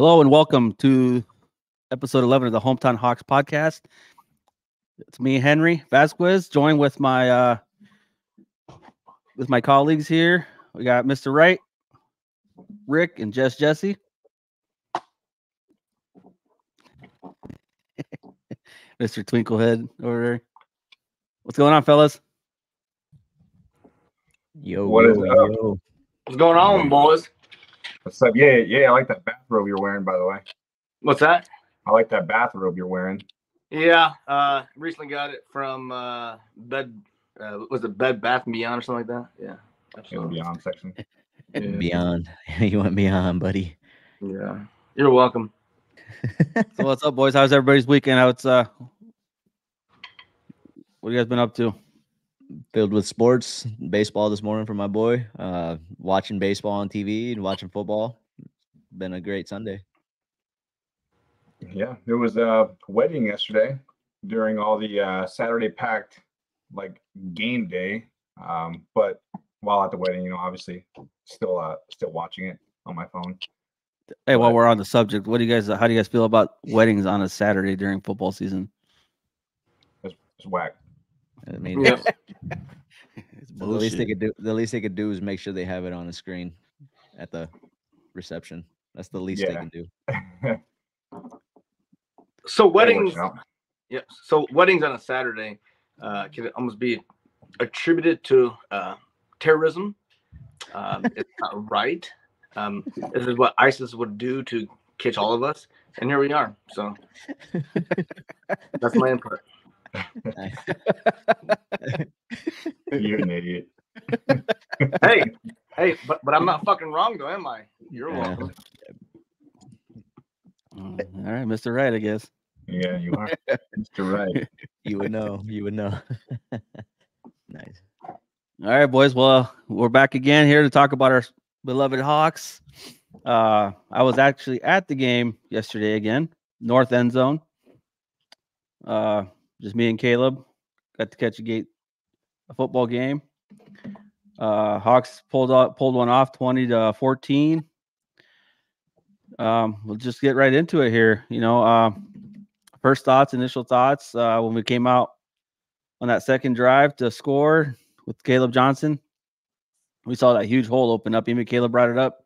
Hello and welcome to episode 11 of the Hometown Hawks podcast. It's me, Henry Vasquez, joined with my colleagues here. We got Mr. Wright, Rick, and Jesse. Mr. Twinklehead over there. What's going on, fellas? Yo, what is up? yo. What's going on, boys? What's up? Yeah, I like that bathrobe you're wearing, by the way. What's that? I like that bathrobe you're wearing. Yeah, recently got it from Bed Bath and Beyond or something like that? Yeah, In the absolutely. Beyond section. Yeah. Beyond. You went beyond, buddy. Yeah, you're welcome. So what's up, boys? How's everybody's weekend? What have you guys been up to? Filled with sports, baseball this morning for my boy. Watching baseball on TV and watching football. Been a great Sunday. Yeah, there was a wedding yesterday during all the Saturday packed like game day. But while at the wedding, obviously still watching it on my phone. Hey, while we're on the subject, how do you guys feel about weddings on a Saturday during football season? It's whack. I mean, Yeah. the least they could do is make sure they have it on the screen at the reception. That's the least they can do. So weddings, Hey, yeah. So weddings on a Saturday can almost be attributed to terrorism. It's not right. This is what ISIS would do to catch all of us, and here we are. So that's my input. Nice. You're an idiot. Hey, but I'm not fucking wrong though, am I? You're Yeah. welcome. All right, Mr. Wright, I guess. Yeah, you are. Mr. Right. You would know. Nice. All right, boys. Well, we're back again here to talk about our beloved Hawks. I was actually at the game yesterday again, North End Zone. Just me and Caleb got to catch a football game. Hawks pulled one off 20-14. We'll just get right into it here. Initial thoughts when we came out on that second drive to score with Caleb Johnson. We saw that huge hole open up. Even Caleb brought it up.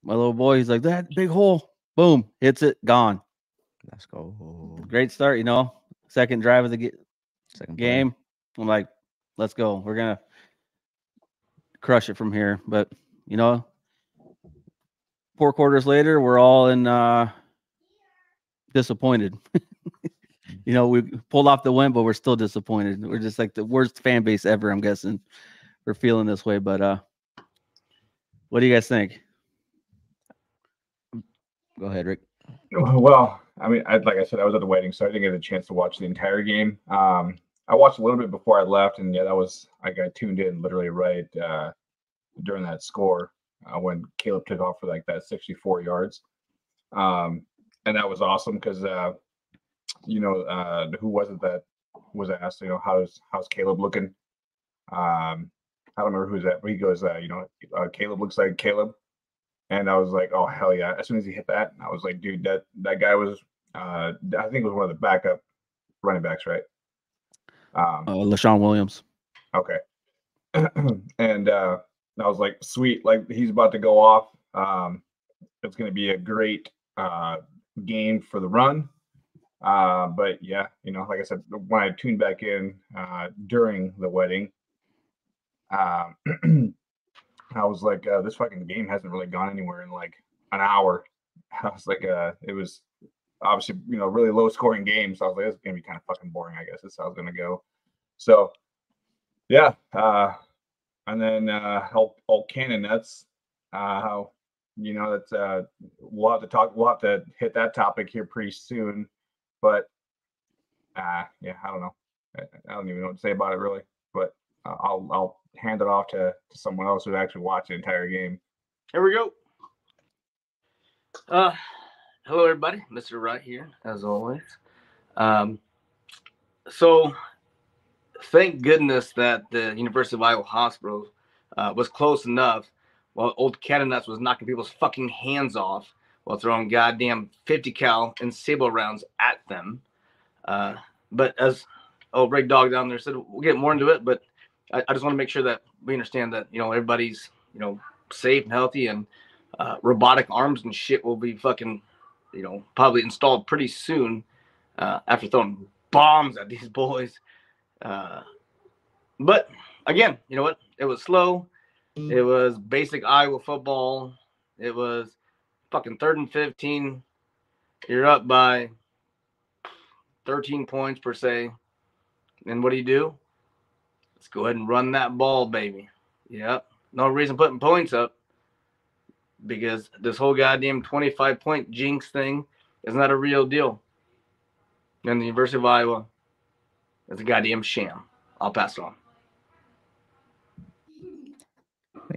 My little boy, he's like, that big hole. Boom, hits it, gone. Let's go. Great start, second drive of the Second game. I'm like, let's go. We're going to crush it from here. But, 4 quarters later, we're all in disappointed. We pulled off the win, but we're still disappointed. We're just like the worst fan base ever, I'm guessing. We're feeling this way. But what do you guys think? Go ahead, Rick. Well, I mean, like I said, I was at the wedding, so I didn't get a chance to watch the entire game. I watched a little bit before I left, and yeah, I got tuned in literally right during that score when Caleb took off for like that 64 yards. And that was awesome because, who was it that was asked, how's Caleb looking? I don't remember who's that, but he goes, Caleb looks like Caleb. And I was like, oh, hell yeah. As soon as he hit that, I was like, dude, that guy was, I think it was one of the backup running backs, right? LaShawn Williams. Okay. And I was like, sweet, like he's about to go off. It's going to be a great game for the run. But yeah, like I said, when I tuned back in during the wedding, I was like, this fucking game hasn't really gone anywhere in like an hour. I was like, it was obviously, really low scoring game. So I was like, it's going to be kind of fucking boring, I guess. That's how it's going to go. So, yeah. And then old Cannon Nuts, how, that's, we'll have to hit that topic here pretty soon. But, yeah, I don't know. I don't even know what to say about it really. But I'll hand it off to someone else who actually watched the entire game. Here we go. Hello, everybody. Mr. Wright here, as always. So, thank goodness that the University of Iowa Hospital was close enough while old Cannon Nuts was knocking people's fucking hands off while throwing goddamn 50 cal and sable rounds at them. But as Red Dog down there said, we'll get more into it. But I just want to make sure that we understand that everybody's safe and healthy, and robotic arms and shit will be fucking probably installed pretty soon after throwing bombs at these boys. But again, you know what? It was slow. It was basic Iowa football. It was fucking 3rd and 15. You're up by 13 points per se. And what do? Let's go ahead and run that ball, baby. Yep. No reason putting points up, because this whole goddamn 25-point jinx thing is not a real deal. And the University of Iowa is a goddamn sham. I'll pass it on.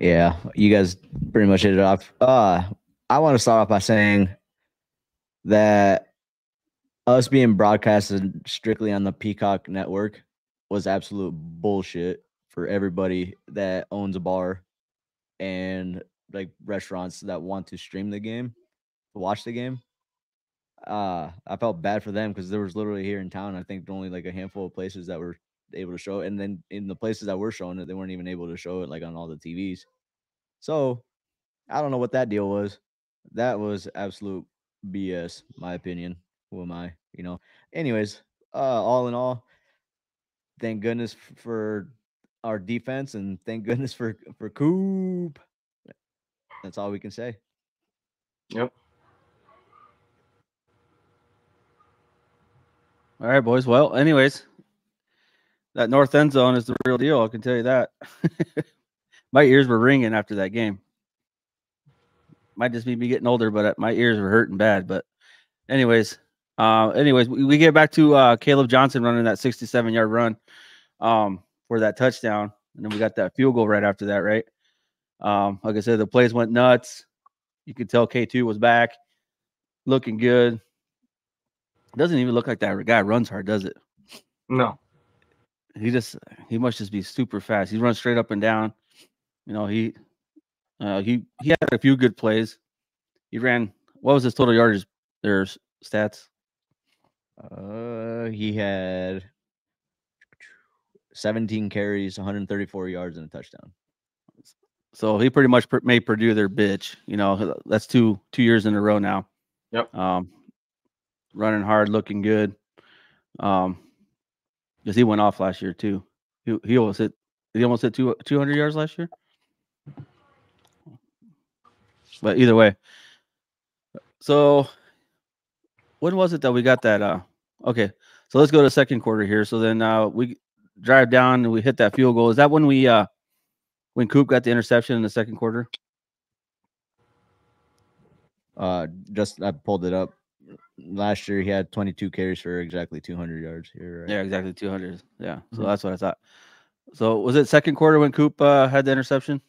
Yeah, you guys pretty much hit it off. I want to start off by saying that us being broadcasted strictly on the Peacock network was absolute bullshit for everybody that owns a bar and like restaurants that want to stream the game, to watch the game. I felt bad for them because there was literally here in town, I think only like a handful of places that were able to show it. And then in the places that were showing it, they weren't even able to show it like on all the TVs. So I don't know what that deal was. That was absolute BS, my opinion. Who am I? Anyways, all in all, thank goodness for our defense, and thank goodness for Coop. That's all we can say. Yep. All right, boys. Well, anyways, that north end zone is the real deal. I can tell you that. My ears were ringing after that game. Might just be me getting older, but my ears were hurting bad. But anyways, we get back to Caleb Johnson running that 67-yard run for that touchdown, and then we got that field goal right after that, right? Like I said, the plays went nuts. You could tell K2 was back, looking good. It doesn't even look like that guy runs hard, does it? No. He must just be super fast. He runs straight up and down. He had a few good plays. He ran. What was his total yardage? There's stats. He had 17 carries, 134 yards, and a touchdown. So he pretty much made Purdue their bitch. That's two years in a row now. Yep. Running hard, looking good. Because he went off last year too. He almost hit. Did he almost hit 200 yards last year? But either way. So when was it that we got that? Okay, so let's go to the second quarter here. So then we drive down and we hit that field goal. Is that when when Coop got the interception in the second quarter? Just I pulled it up. Last year he had 22 carries for exactly 200 yards here, right? Yeah, exactly 200. Yeah, so that's what I thought. So was it second quarter when Coop had the interception?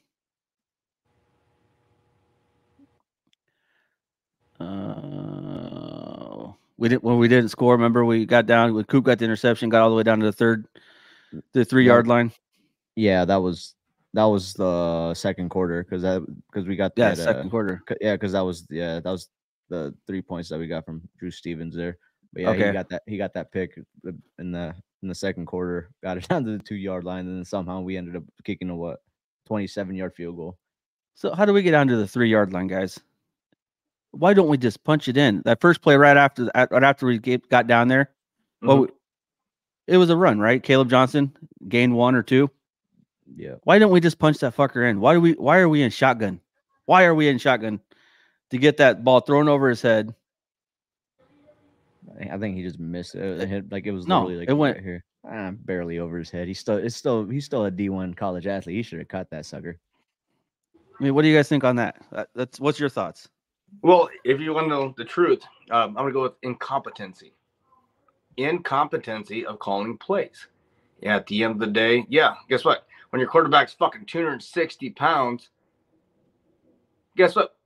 We didn't score. Remember, we got down when Coop got the interception, got all the way down to the 3-yard line. Yeah, that was the second quarter because we got that second quarter. Yeah, because that was the 3 points that we got from Drew Stevens there. But yeah, Okay. he got that pick in the second quarter, got it down to the 2-yard line, and then somehow we ended up kicking a 27-yard field goal. So how do we get down to the 3-yard line, guys? Why don't we just punch it in? That first play right after we got down there, well, it was a run, right? Caleb Johnson gained 1 or 2. Yeah. Why don't we just punch that fucker in? Why are we in shotgun? Why are we in shotgun to get that ball thrown over his head? I think he just missed it. It was No, literally like it went right here, barely over his head. He's still a D1 college athlete. He should have caught that sucker. I mean, what do you guys think on that? What's your thoughts? Well, if you want to know the truth, I'm going to go with incompetency. Incompetency of calling plays. Yeah, at the end of the day, guess what? When your quarterback's fucking 260 pounds, guess what?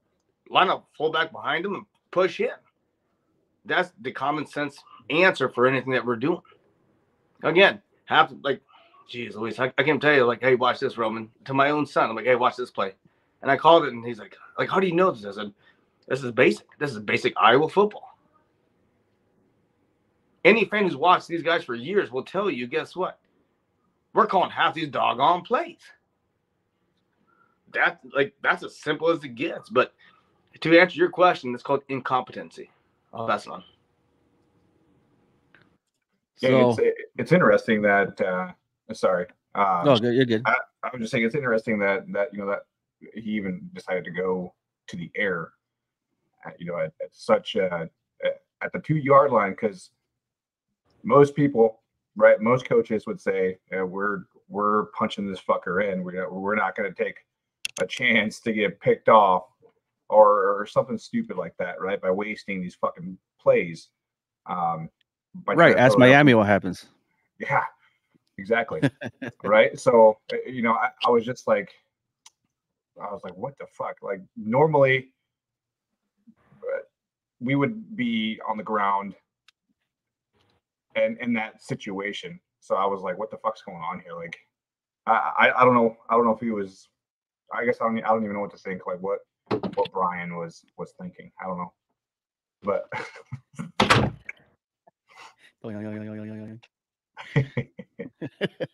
Line up fullback behind him and push in. That's the common sense answer for anything that we're doing. Again, geez Louise, I can tell you, like, hey, watch this, Roman. To my own son, I'm like, hey, watch this play. And I called it, and he's like, how do you know this? I said, This is basic. This is basic Iowa football. Any fan who's watched these guys for years will tell you, guess what? We're calling half these doggone plays. That's as simple as it gets. But to answer your question, it's called incompetency. Oh, that's on. Yeah, So it's interesting that sorry. no, you're good. I was just saying it's interesting that that he even decided to go to the air, at such at the 2-yard line, because most people, right, most coaches would say we're punching this fucker in. We're not going to take a chance to get picked off or something stupid like that, right? By wasting these fucking plays. Right. Ask Miami what happens. Yeah, exactly. Right. So, I was just like, what the fuck? Like, normally we would be on the ground and in that situation. So I was like, what the fuck's going on here? Like, I don't know. I don't know if he was, I guess I don't even know what to think. Like what Brian was thinking. I don't know. But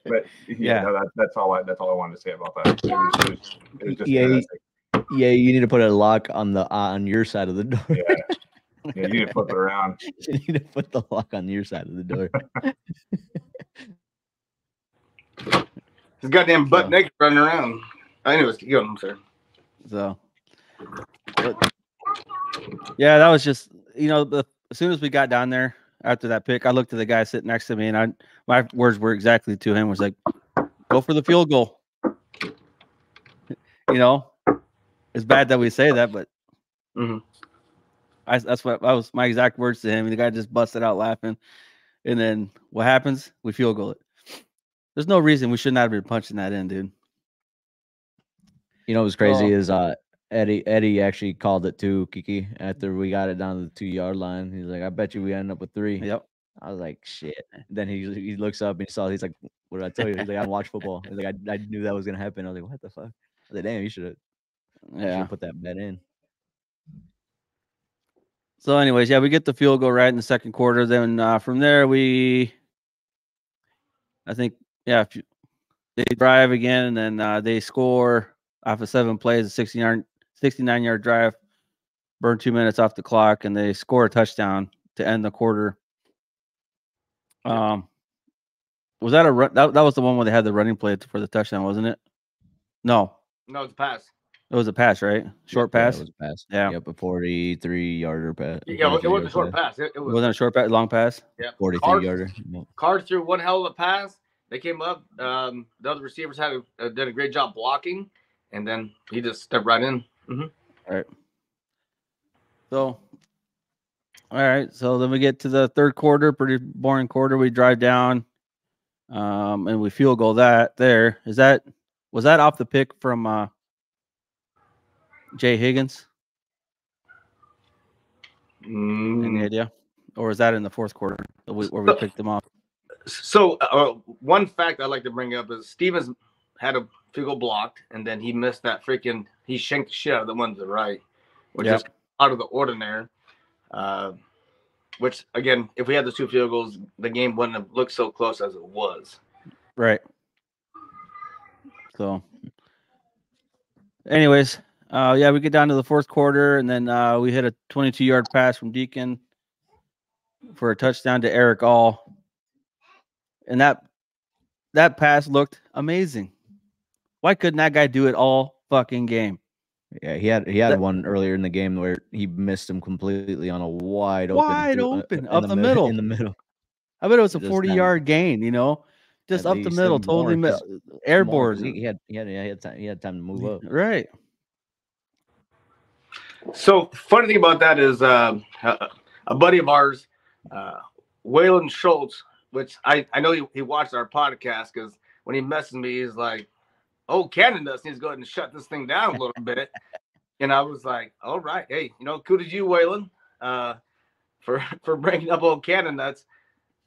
but yeah, no, that's all I wanted to say about that. It was just interesting. Yeah, you need to put a lock on your side of the door. Yeah, you need to flip it around. You need to put the lock on your side of the door. His goddamn butt naked running around. Anyways, keep going, sir. So, yeah, that was just as soon as we got down there after that pick, I looked at the guy sitting next to me, and my words were exactly to him was like, "Go for the field goal." It's bad that we say that, but that was my exact words to him. And the guy just busted out laughing. And then what happens? We field goal it. There's no reason we should not have been punching that in, dude. What was crazy is Eddie actually called it too, Kiki, after we got it down to the 2-yard line. He's like, I bet you we end up with 3. Yep. I was like, shit. Then he looks up and he's like, what did I tell you? He's like, I don't watch football. He's like, I knew that was gonna happen. I was like, what the fuck? I was like, damn, you should have put that bet in. So anyways, we get the field goal right in the second quarter. Then from there they drive again, and then they score off of 7 plays, a 69-yard drive, burn 2 minutes off the clock, and they score a touchdown to end the quarter. Was that a run? That was the one where they had the running play for the touchdown, wasn't it? No, it's a pass. It was a pass, right? Short pass. It was a pass. Yeah. Yep, a 43-yarder pass. Yeah, it wasn't a short pass. It wasn't a short pass, long pass. Yeah, 43-yarder. Cards threw one hell of a pass. They came up. The other receivers did a great job blocking, and then he just stepped right in. All right. So, all right. So then we get to the third quarter. Pretty boring quarter. We drive down, and we field goal that. There was that off the pick from Jay Higgins? Any idea? Or was that in the fourth quarter where we picked them off? So one fact I'd like to bring up is Stevens had a field goal blocked, and then he missed that he shanked the shit out of the one to the right, which is out of the ordinary. Which, again, if we had those 2 field goals, the game wouldn't have looked so close as it was. Right. So, anyways, we get down to the fourth quarter, and then we hit a 22-yard pass from Deacon for a touchdown to Eric All. And that pass looked amazing. Why couldn't that guy do it all fucking game? Yeah, he had one earlier in the game where he missed him completely on a wide open up the middle. In the middle. I bet it was a 40-yard gain, just up the middle, totally airborne. He had time to move up. Right. So funny thing about that is a buddy of ours, Waylon Schultz, which I know he watched our podcast, because when he messaged me, he's like, "Oh, Cannon does needs to go ahead and shut this thing down a little bit." And I was like, "All right, hey, kudos to you, Waylon, for bringing up old Cannon nuts."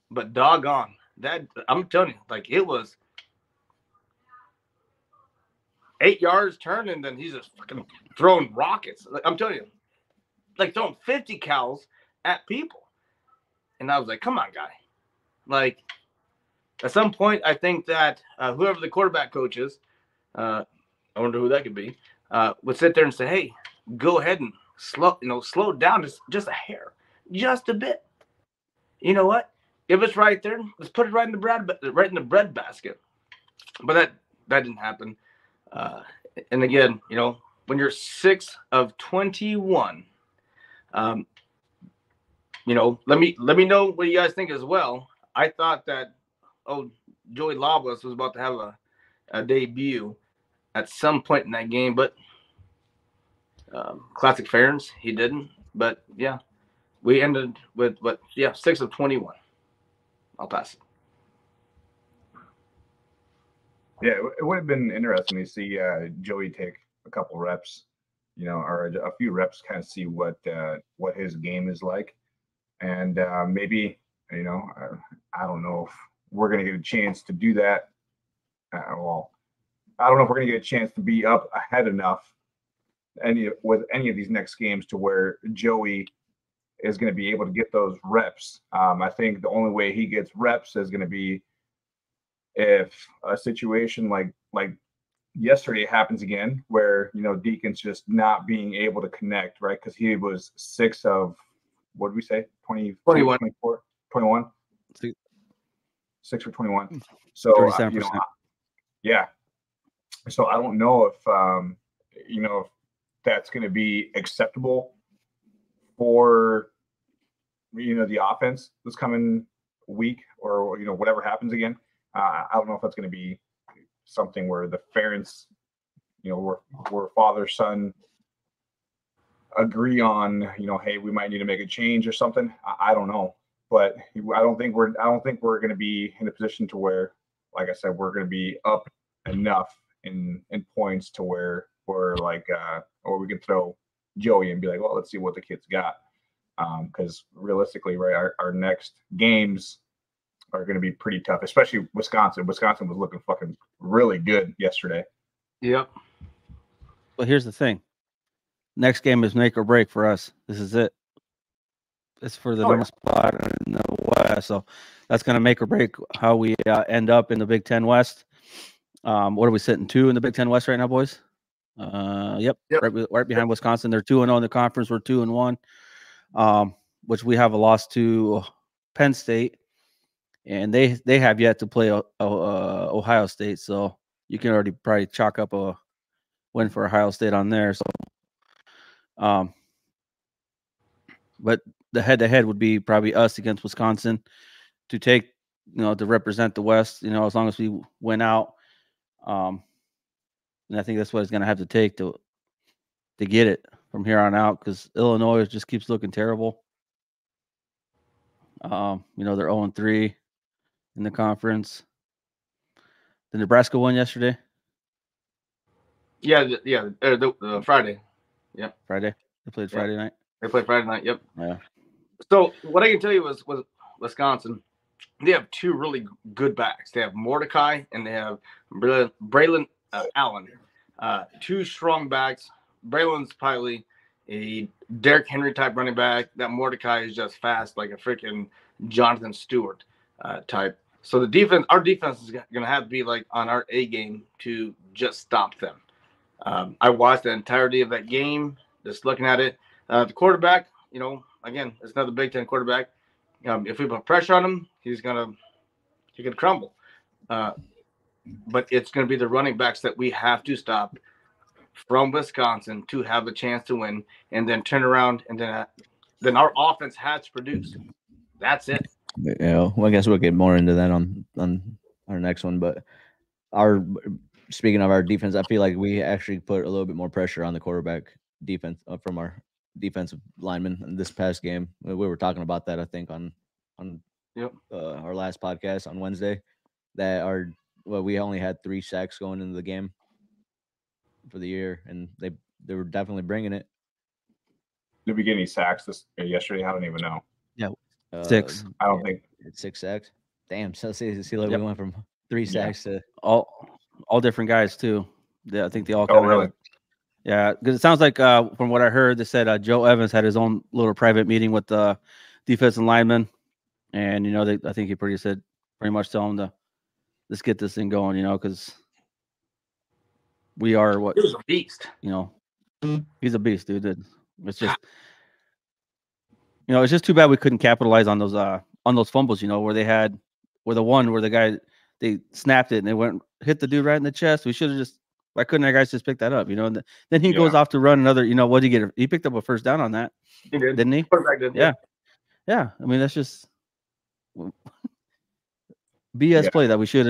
But doggone that, I'm telling you, it was 8 yards turn, and then he's just fucking throwing rockets. I'm telling you, like throwing 50 cals at people. And I was like, come on, guy. Like, at some point, I think that whoever the quarterback coach is, I wonder who that could be, would sit there and say, hey, go ahead and slow down just a hair, just a bit. You know what? If it's right there, let's put it right in the bread basket. But that didn't happen. And again, when you're 6 of 21, let me know what you guys think as well. I thought that Joey Labas was about to have a debut at some point in that game, but classic fairness, he didn't. But yeah, we ended with 6 of 21. I'll pass it. Yeah, it would have been interesting to see Joey take a couple reps, or a few reps, kind of see what his game is like, and maybe I don't know if we're gonna get a chance to do that. Well, I don't know if we're gonna get a chance to be up ahead enough with any of these next games to where Joey is going to be able to get those reps. I think the only way he gets reps is going to be if a situation like yesterday happens again, where Deacon's just not being able to connect, right? Because he was 6 of, what did we say, 21, 24, 21, 6 for 21. So 37%. Yeah. So I don't know if if that's going to be acceptable for the offense this coming week, or whatever happens again. I don't know if that's going to be something where the parents, where father son agree on, hey, we might need to make a change or something. I don't know, but I don't think we're going to be in a position to where, like I said, we're going to be up enough in points to where we're like, or we can throw Joey and be like, well, let's see what the kid's got. Because realistically, right, our next games are going to be pretty tough, especially Wisconsin. Wisconsin was looking fucking really good yesterday. Yep. But here's the thing. Next game is make or break for us. This is it. It's for the number spot in the West. So that's going to make or break how we end up in the Big Ten West. What are we sitting 2 in the Big Ten West right now, boys? Yep. Right behind Wisconsin. They're 2-0 in the conference. We're 2-1. Which we have a loss to Penn State, and they have yet to play Ohio State. So you can already probably chalk up a win for Ohio State on there. So, but the head-to-head would be probably us against Wisconsin to take, to represent the West. As long as we win out, and I think that's what it's going to have to take to get it from here on out, because Illinois just keeps looking terrible. They're 0-3 in the conference. The Nebraska won yesterday. Yeah. The Friday. Yeah. Friday. They played Friday night. They played Friday night. Yep. Yeah. So what I can tell you was Wisconsin, they have 2 really good backs. They have Mordecai and they have Braylon Allen. 2 strong backs. Braylon's probably a Derrick Henry type running back. That Mordecai is just fast, like a freaking Jonathan Stewart type. So our defense is going to have to be like on our A game to just stop them. I watched the entirety of that game, just looking at it. The quarterback, again, it's another Big Ten quarterback. If we put pressure on him, he could crumble. But it's going to be the running backs that we have to stop from Wisconsin to have a chance to win, and then turn around, and then our offense has to produce. That's it. Well, I guess we'll get more into that on our next one. But speaking of our defense, I feel like we actually put a little bit more pressure on the quarterback defense from our defensive linemen in this past game. We were talking about that, I think, on our last podcast on Wednesday, that we only had 3 sacks going into the game for the year, and they were definitely bringing it. Did we get any sacks yesterday? I don't even know. Yeah, 6. I don't think 6 sacks. Damn. So see, we went from 3 sacks to all different guys too. I think they all. Oh, really? Yeah, because it sounds like from what I heard, they said Joe Evans had his own little private meeting with the defensive lineman, and I think he pretty much tell him to let's get this thing going, because we are what He was a beast. He's a beast, dude. It's just it's just too bad we couldn't capitalize on those fumbles, where the one where the guy they snapped it and they went hit the dude right in the chest. We should have just why couldn't our guys just pick that up, And then he goes off to run another, what did he get? He picked up a first down on that. He did. Didn't he? Quarterback did. Yeah. Yeah. I mean, that's just BS play that we should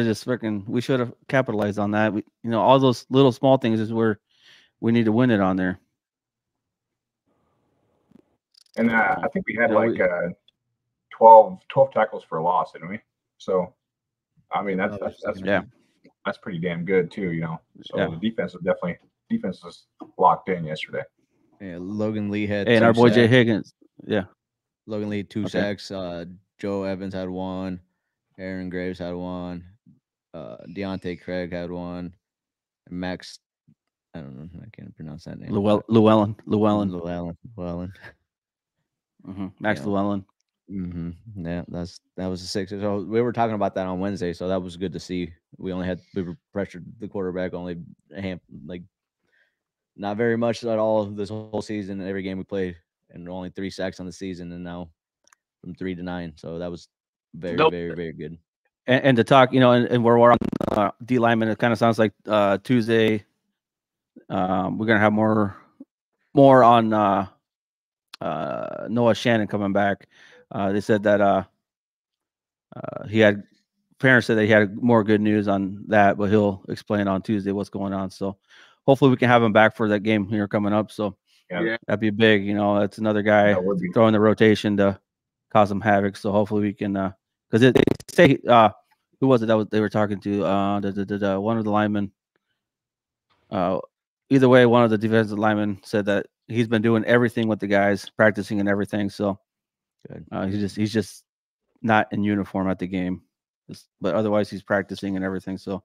have capitalized on that. All those little small things is where we need to win it on there. And I think we had 12 tackles for a loss, didn't we? So, I mean, that's pretty damn good too, So the defense was locked in yesterday. Yeah, Logan Lee had and our boy Jay Higgins. Yeah. Logan Lee 2 sacks. Joe Evans had 1. Aaron Graves had 1. Deontay Craig had 1. And Max, I don't know, I can't pronounce that name. Llewellyn. Max Llewellyn. Yeah, that was a 6. So we were talking about that on Wednesday, so that was good to see. We pressured the quarterback only not very much at all this whole season. Every game we played, and only 3 sacks on the season, and now from 3 to 9. So that was very, very, very good. And to talk, and where we're on D lineman, it kind of sounds like Tuesday. We're gonna have more on Noah Shannon coming back. They said that parents said that he had more good news on that, but he'll explain on Tuesday what's going on. So hopefully we can have him back for that game here coming up. So that'd be big. That's another guy throwing the rotation to cause some havoc. So hopefully we can, because they say who was it they were talking to? One of the linemen. Either way, one of the defensive linemen said that he's been doing everything with the guys, practicing and everything. So he's just not in uniform at the game, but otherwise he's practicing and everything. So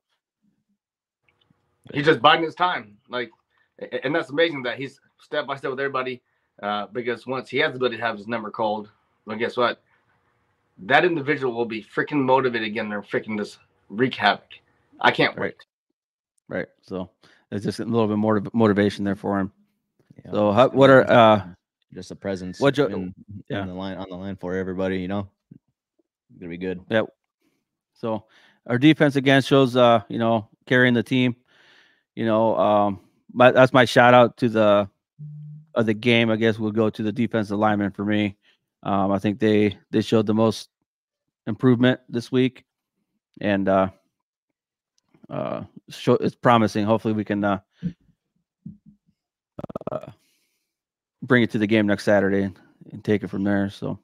he's just biding his time, and that's amazing that he's step by step with everybody. Because once he has the ability to have his number called, well, guess what? That individual will be freaking motivated again. They're freaking just wreak havoc. I can't wait. Right. So it's just a little bit more motivation there for him. Yeah, so what are just a presence in the line on the line for everybody, gonna be good. Yeah. So our defense again shows carrying the team. That's my shout out to the game. I guess we'll go to the defensive lineman for me. I think they showed the most improvement this week, and it's promising. Hopefully we can bring it to the game next Saturday and take it from there. So,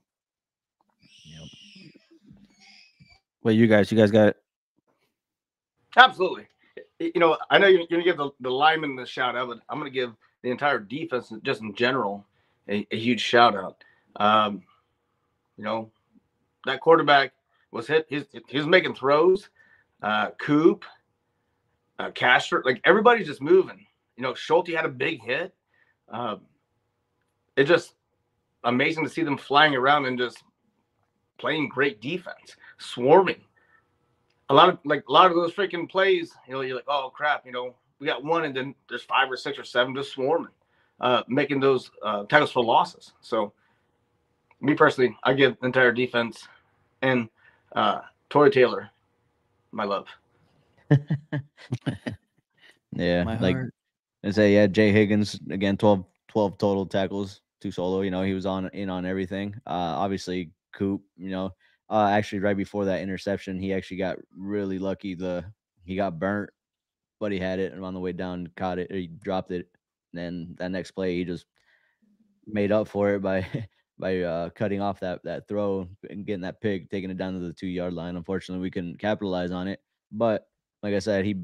well, you guys got it. Absolutely. I know you're going to give the lineman the shout out, but I'm going to give the entire defense, just in general, a huge shout out. That quarterback was hit. He was making throws. Coop, Castro, everybody's just moving. Schulte had a big hit. It's just amazing to see them flying around and just playing great defense, swarming. A lot of those freaking plays, you're like, oh crap, we got one, and then there's 5 or 6 or 7 just swarming, making those tackles for losses. So, me personally, I give the entire defense and Tory Taylor my love. Yeah, Jay Higgins again, 12 total tackles, 2 solo. He was on everything. Obviously, Coop. Actually, right before that interception, he actually got really lucky. He got burnt, but he had it, and on the way down, caught it. Or he dropped it. And then that next play, he just made up for it by cutting off that throw and getting that pick, taking it down to the 2-yard line. Unfortunately, we couldn't capitalize on it. But like I said, he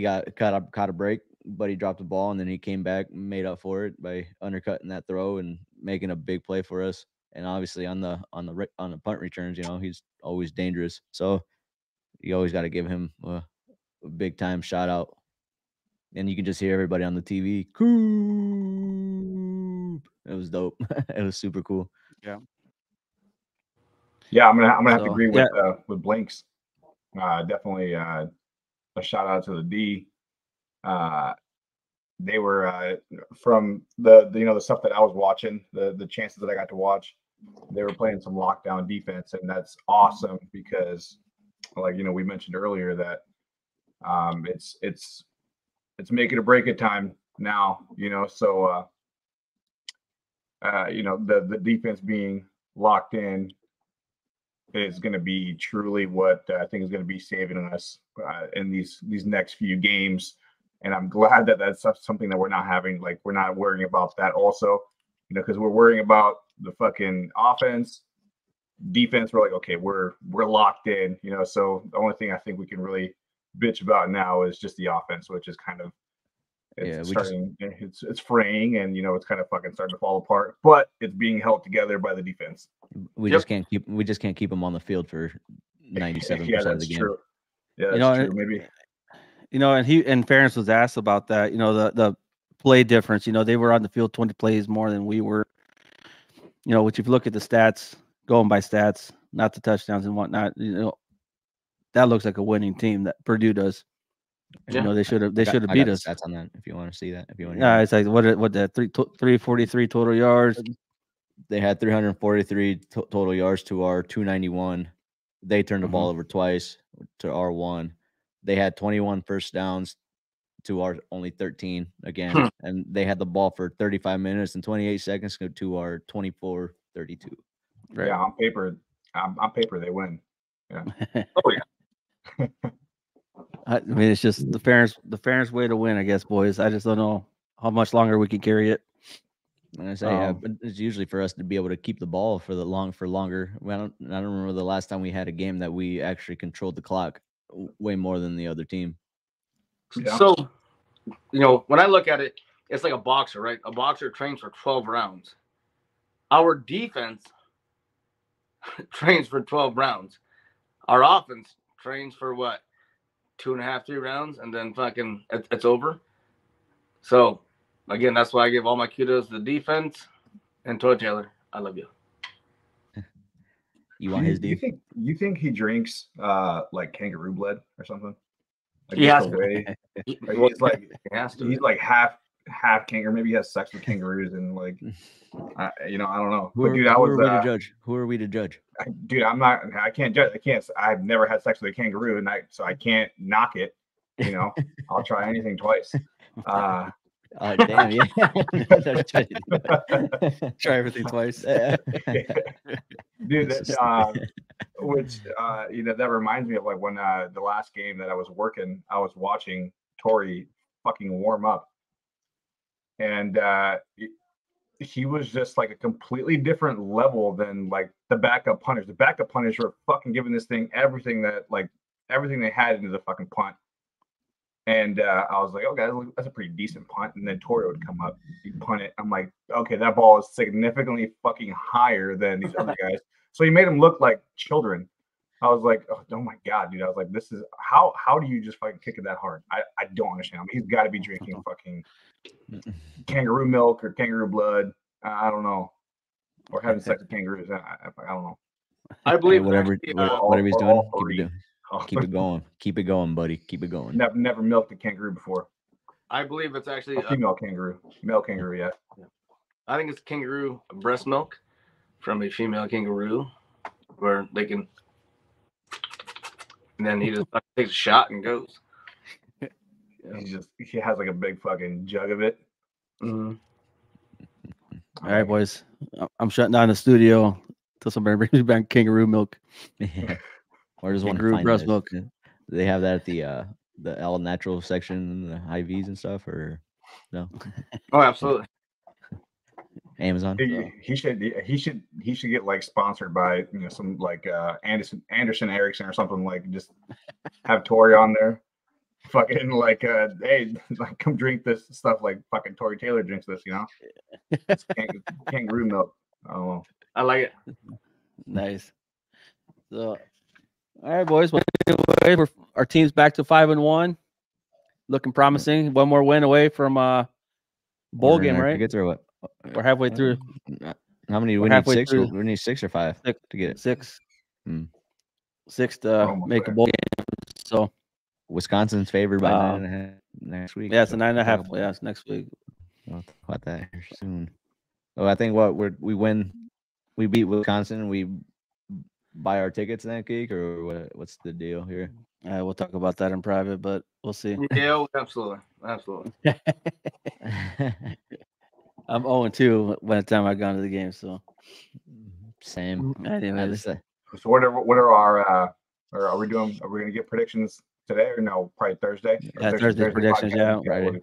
got caught a break, but he dropped the ball, and then he came back, made up for it by undercutting that throw and making a big play for us. And obviously on the punt returns, he's always dangerous. So you always got to give him a big time shout out. and you can just hear everybody on the TV. Coop. It was dope. It was super cool. Yeah, I'm gonna have to So, agree with Blinks. Definitely a shout out to the D. They were from the the stuff that I was watching, the chances that I got to watch. They were playing some lockdown defense, and that's awesome because, like we mentioned earlier, that it's make it or break it time now. So the defense being locked in is going to be truly what I think is going to be saving us in these next few games. And I'm glad that that's something that we're not having. Like, we're not worrying about that also, because we're worrying about the fucking offense, defense. We're like, okay, we're locked in, So the only thing I think we can really bitch about now is just the offense, which is kind of it's fraying, and it's kind of fucking starting to fall apart. But it's being held together by the defense. We just can't keep them on the field for 97% of the game. True. Yeah, that's true. Maybe. And in fairness was asked about that. The play difference. They were on the field 20 plays more than we were. Which if you look at the stats, going by stats, not the touchdowns and whatnot, that looks like a winning team that Purdue does. Yeah. They should have beat us. Stats on that if you want to see that. If you want. Yeah, it's like what 343 total yards. They had 343 total yards to our 291. They turned the ball over twice to our 1. They had 21 first downs to our only 13 again, and they had the ball for 35 minutes and 28 seconds to our 24-32. Right. Yeah, on paper they win. Yeah. Oh yeah. I mean, it's just the fairest way to win, I guess, boys. I just don't know how much longer we can carry it. And I say, it's usually for us to be able to keep the ball for longer. I don't remember the last time we had a game that we actually controlled the clock way more than the other team. Yeah. So, when I look at it, it's like a boxer, right? A boxer trains for 12 rounds. Our defense trains for 12 rounds. Our offense trains for what? 2.5, 3 rounds, and then fucking it's over. So, again, that's why I give all my kudos to the defense and Tory Taylor. I love you. You want his do you think he drinks like kangaroo blood or something? Like, he has he's like half kangaroo. Maybe he has sex with kangaroos, and like I don't know. Who are we to judge? Dude, I can't judge. I've never had sex with a kangaroo, and so I can't knock it. I'll try anything twice. Damn, yeah. Try everything twice. Dude, which that reminds me of like when the last game that I was working, I was watching Tory fucking warm up, and he was just like a completely different level than like the backup punters. The backup punters were fucking giving this thing everything they had into the fucking punt. And I was like, okay, that's a pretty decent punt. And then Tory would come up, he'd punt it. I'm like, okay, that ball is significantly fucking higher than these other guys. So he made them look like children. I was like, oh my God, dude. I was like, this is how do you just fucking kick it that hard? I don't understand. I mean, he's got to be drinking fucking kangaroo milk or kangaroo blood. I don't know. Or having sex with kangaroos. I don't know. I believe whatever he's doing, keep it going. Keep it going, buddy. Keep it going. Never milked a kangaroo before. I believe it's actually a female kangaroo. Male kangaroo, yeah. I think it's kangaroo breast milk from a female kangaroo, where they can, and then he just takes a shot and goes. He has like a big fucking jug of it. Mm-hmm. All right, boys. I'm shutting down the studio until somebody brings me back kangaroo milk. Or just kangaroo breast milk. Do they have that at the all natural section, the IVs and stuff, or no? Oh, absolutely. Amazon. He should get like sponsored by some like Anderson Erickson or something, like just have Tory on there. Fucking like hey, like come drink this stuff like fucking Tory Taylor drinks this, It's kangaroo milk. I don't know. I like it. Nice. So, all right, boys. Our team's back to 5-1. looking promising. One more win away from bowl game, right? Get through it. We're halfway through. How many? We're We need halfway 6. through. We need 6 or 5 Six. to get it. 6. Hmm. 6 to make a bowl game. So Wisconsin's favored by 9.5 next week. yeah, it's a 9.5. Yeah, it's next week. We'll talk about that here soon. Oh, I think we win. We beat Wisconsin. We buy our tickets that week, or what's the deal here? We'll talk about that in private, but we'll see. Yeah, absolutely. I'm 0-2 by the time I got into the game, so Same. anyway. So what are our are we gonna get predictions today or no? Probably Thursday. Yeah, Thursday predictions. Yeah, Friday.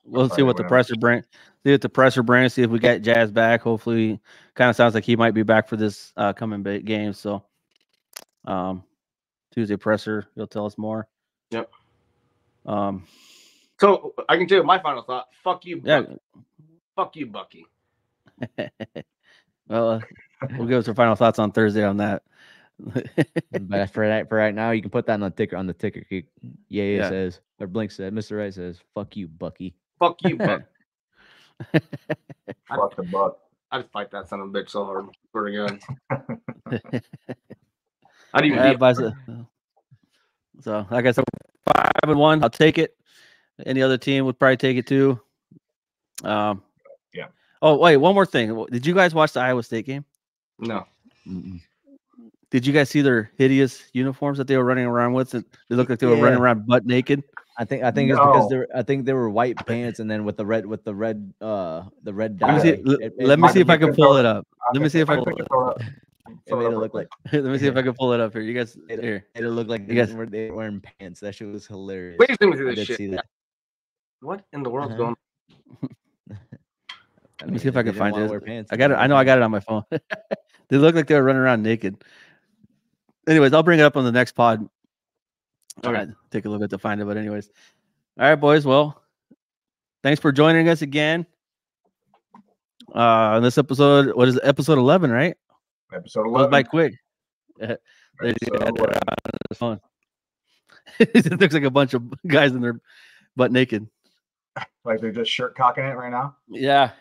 We'll see what the presser brings. See what the presser brings. See if we get Jazz back. Hopefully, kind of sounds like he might be back for this coming game. So, Tuesday presser, he'll tell us more. Yep. So I can tell you my final thought. Fuck you, Bucky. Yeah. Fuck you, Bucky. Well, we'll give us our final thoughts on Thursday on that. But for right now, you can put that on the ticker. Yeah, it says, or Blink said, Mr. Wright says, "Fuck you, Bucky." Fuck you, Bucky. Fuck the Buck. I'd fight that son of a bitch so hard. Pretty good. I'd even so like I said, 5-1. I'll take it. Any other team would probably take it too. Yeah. Oh wait, one more thing. Did you guys watch the Iowa State game? No. Mm-mm. Did you guys see their hideous uniforms that they were running around with? They looked like they were running around butt naked. I think it's because they were white pants, and then with the red dye. Let me see if I can pull it up. Let me see if I can pull it up. It made it look like. Let me see if I can pull it up here. You guys here. It looked like You guys they were wearing pants. That shit was hilarious. Please let me see I this did shit. see that. What in the world's going on? Let me see if I can find it. I got it. I know I got it on my phone. They look like they were running around naked. Anyways, I'll bring it up on the next pod. All right, take a little bit to find it, but anyways, all right, boys. Well, thanks for joining us again. On this episode, what is it, episode 11, right? Episode 11. Goes by quick. It's fun. It looks like a bunch of guys in their butt naked. Like they're just shirt cocking it right now. Yeah.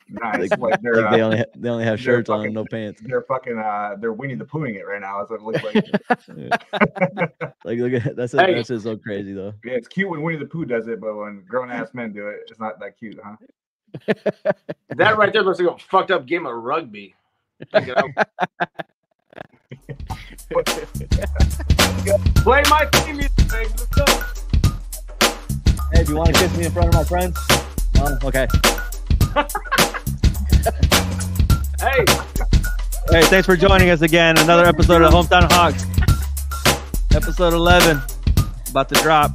Nice. Like they only have shirts on, no pants. They're fucking they're Winnie the Poohing it right now. That's what it looks like. Like look at that's just so crazy though. Yeah, it's cute when Winnie the Pooh does it, but when grown ass men do it, it's not that cute, huh? That right there looks like a fucked up game of rugby. Play my theme music, baby. Let's go. Hey, do you want to kiss me in front of my friends? No? Okay. Hey, thanks for joining us again. Another episode of Hometown Hawks. Episode 11. About to drop.